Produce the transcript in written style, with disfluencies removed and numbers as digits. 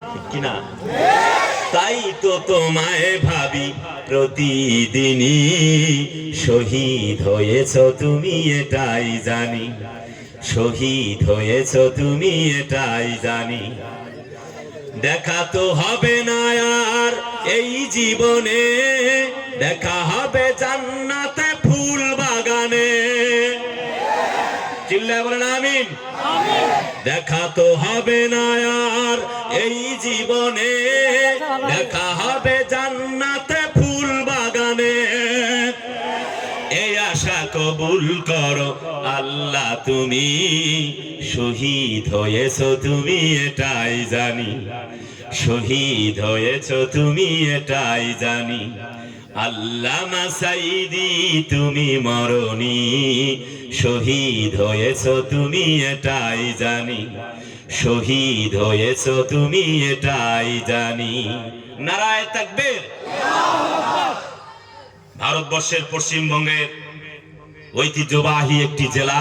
কিনা? তাই তো তোমায় ভাবি প্রতিদিনই, শহীদ হয়েছ তুমি এটাই জানি, শহীদ হয়েছ তুমি এটাই জানি। দেখা তো হবে না আর এই জীবনে, দেখা হবে জান্নাতে ফুল বাগানে। চিল্লায় বলেন আমিন। দেখা তো হবে না আর এই জীবনে, দেখা হবে জান্নাতে ফুল বাগানে। এই আশা কবুল করো আল্লাহ তুমি, শহীদ হয়েছ তুমি এটাই জানি, শহীদ হয়েছ তুমি এটাই জানি। আল্লামা সাইদি তুমি মরণি, শহীদ হয়েছ তুমি এটাই জানি, শহীদ হয়েছ তুমি এটাই জানি। নারায়ে তাকবীর। ভারতবর্ষের পশ্চিমবঙ্গের ঐতিহ্যবাহী একটি জেলা